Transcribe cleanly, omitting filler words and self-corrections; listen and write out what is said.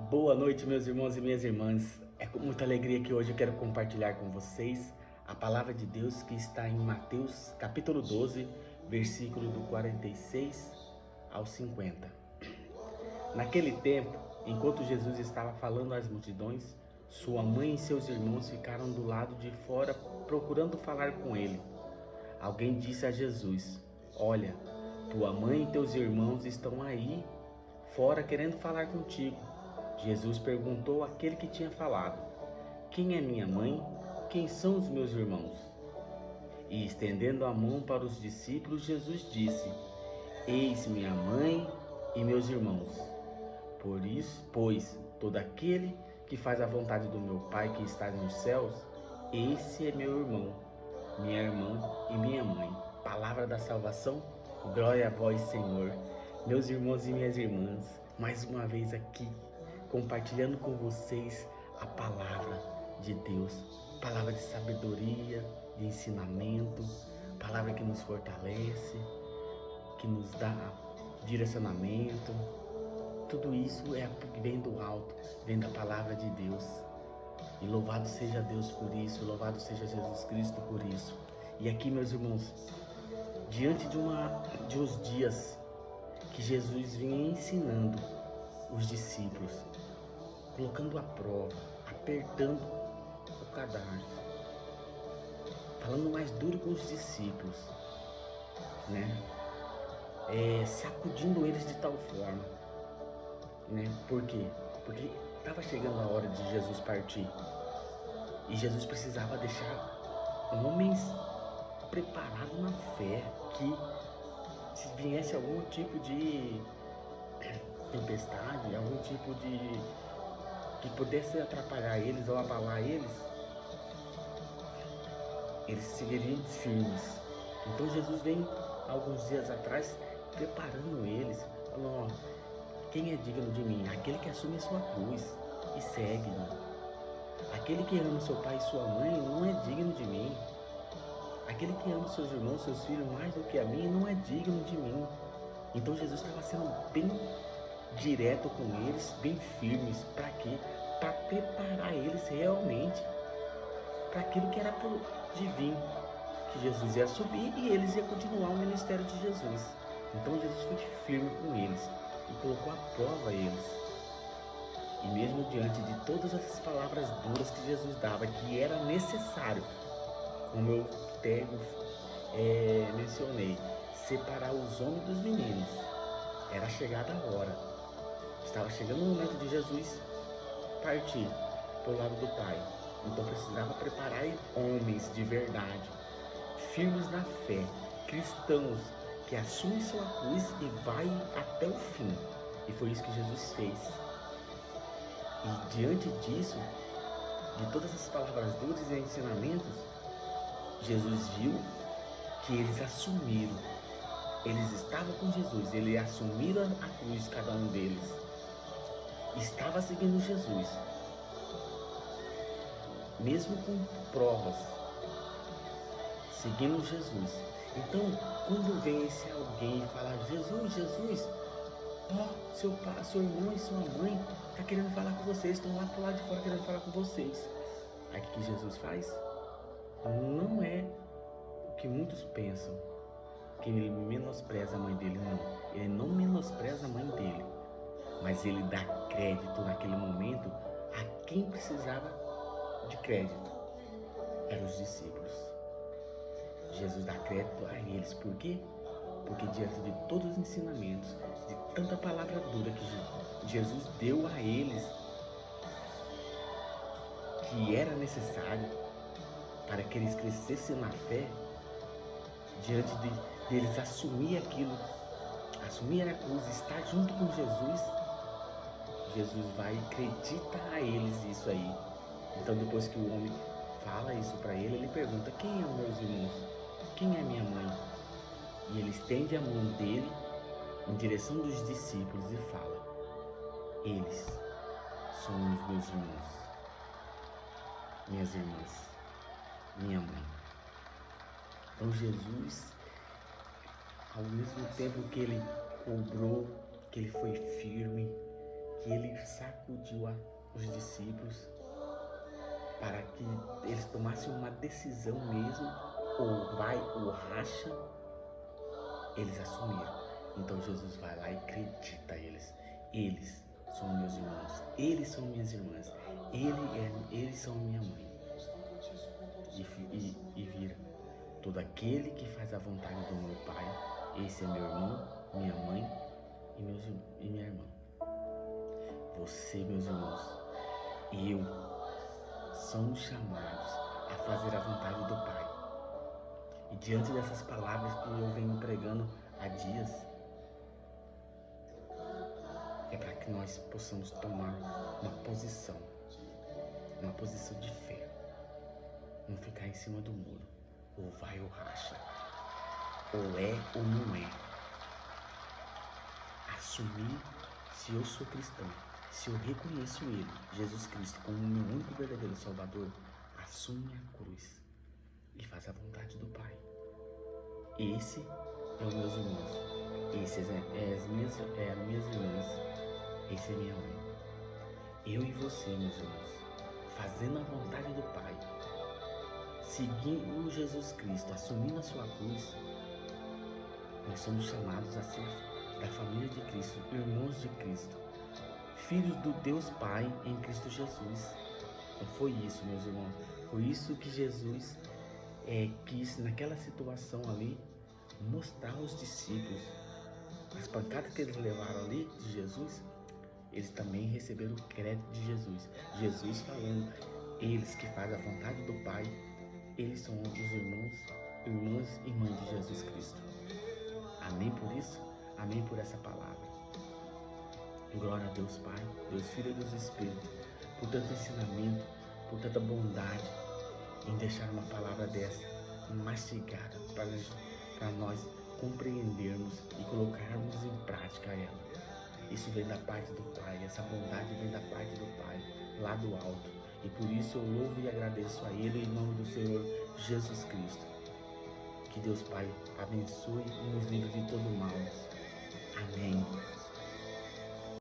Boa noite, meus irmãos e minhas irmãs. É com muita alegria que hoje eu quero compartilhar com vocês a palavra de Deus que está em Mateus capítulo 12, versículo do 46 ao 50. Naquele tempo, enquanto Jesus estava falando às multidões, sua mãe e seus irmãos ficaram do lado de fora procurando falar com ele. Alguém disse a Jesus: "Olha, tua mãe e teus irmãos estão aí fora querendo falar contigo." Jesus perguntou àquele que tinha falado: "Quem é minha mãe? Quem são os meus irmãos?" E estendendo a mão para os discípulos, Jesus disse: "Eis minha mãe e meus irmãos. Pois todo aquele que faz a vontade do meu Pai que está nos céus, esse é meu irmão, minha irmã e minha mãe." Palavra da salvação, glória a vós, Senhor. Meus irmãos e minhas irmãs, mais uma vez aqui, compartilhando com vocês a palavra de Deus, palavra de sabedoria, de ensinamento, palavra que nos fortalece, que nos dá direcionamento. Tudo isso vem do alto, vem da palavra de Deus. E louvado seja Deus por isso, louvado seja Jesus Cristo por isso. E aqui, meus irmãos, diante de uns dias que Jesus vinha ensinando os discípulos, colocando à prova, apertando o cadarço, falando mais duro com os discípulos, sacudindo eles de tal forma, Por quê? Porque estava chegando a hora de Jesus partir e Jesus precisava deixar homens preparados na fé, que se viesse algum tipo de tempestade, algum tipo de que pudesse atrapalhar eles ou abalar eles seguiriam firmes. Então Jesus vem alguns dias atrás preparando eles, falando: quem é digno de mim? Aquele que assume a sua cruz e segue-me. Aquele que ama seu pai e sua mãe não é digno de mim. Aquele que ama seus irmãos, seus filhos mais do que a mim não é digno de mim. Então Jesus estava sendo bem direto com eles, bem firmes. Para quê? Para preparar eles realmente para aquilo que era de vir, que Jesus ia subir e eles iam continuar o ministério de Jesus. Então Jesus foi firme com eles e colocou à prova eles. E mesmo diante de todas essas palavras duras que Jesus dava, que era necessário, como eu até mencionei, separar os homens dos meninos, era chegada a hora. Estava chegando o momento de Jesus partir para o lado do Pai. Então precisava preparar homens de verdade, firmes na fé, cristãos que assumem sua cruz e vai até o fim. E foi isso que Jesus fez. E diante disso, de todas essas palavras duras e ensinamentos, Jesus viu que eles assumiram. Eles estavam com Jesus, eles assumiram a cruz, cada um deles. Estava seguindo Jesus, mesmo com provas, seguindo Jesus. Então, quando vem esse alguém e fala: Jesus, seu pai, seu irmão e sua mãe está querendo falar com vocês, estão lá pro lado de fora querendo falar com vocês. Aí o que Jesus faz? Não é o que muitos pensam, que ele menospreza a mãe dele, não. Ele não menospreza a mãe dele, mas ele dá crédito naquele momento a quem precisava de crédito. Eram os discípulos. Jesus dá crédito a eles. Por quê? Porque diante de todos os ensinamentos, de tanta palavra dura que Jesus deu a eles, que era necessário para que eles crescessem na fé, diante deles assumir aquilo, assumir a cruz, estar junto com Jesus, Jesus vai e acredita a eles isso aí. Então depois que o homem fala isso para ele, ele pergunta: quem é os meus irmãos? Quem é minha mãe? E ele estende a mão dele em direção dos discípulos e fala: eles são os meus irmãos, minhas irmãs, minha mãe. Então Jesus, ao mesmo tempo que ele cobrou, que ele foi firme, que ele sacudiu os discípulos para que eles tomassem uma decisão mesmo, ou vai ou racha. Eles assumiram. Então Jesus vai lá e acredita a eles. Eles são meus irmãos, eles são minhas irmãs, eles são minha mãe. E vira: todo aquele que faz a vontade do meu Pai, esse é meu irmão, minha mãe e minha irmã. Você, meus irmãos, e eu somos chamados a fazer a vontade do Pai. E diante dessas palavras que eu venho pregando há dias, é para que nós possamos tomar uma posição de fé. Não ficar em cima do muro, ou vai ou racha, ou é ou não é. Assumir, se eu sou cristão, se eu reconheço Ele, Jesus Cristo, como o meu único verdadeiro Salvador, assume a cruz e faz a vontade do Pai. Esse é os meus irmãos, esse é as minhas irmãs, esse é minha mãe. Eu e você, meus irmãos, fazendo a vontade do Pai, seguindo Jesus Cristo, assumindo a sua cruz, nós somos chamados a ser da família de Cristo, irmãos de Cristo, filhos do Deus Pai em Cristo Jesus. Então foi isso, meus irmãos, foi isso que Jesus quis naquela situação ali mostrar aos discípulos. As pancadas que eles levaram ali de Jesus, eles também receberam o crédito de Jesus. Jesus falando: eles que fazem a vontade do Pai, eles são os irmãos e mães de Jesus Cristo. Amém por isso? Amém por essa palavra. Glória a Deus Pai, Deus Filho e Deus Espírito, por tanto ensinamento, por tanta bondade em deixar uma palavra dessa mastigada para nós compreendermos e colocarmos em prática ela. Isso vem da parte do Pai, essa bondade vem da parte do Pai, lá do alto. E por isso eu louvo e agradeço a Ele em nome do Senhor Jesus Cristo. Que Deus Pai abençoe e nos livre de todo mal. Amém.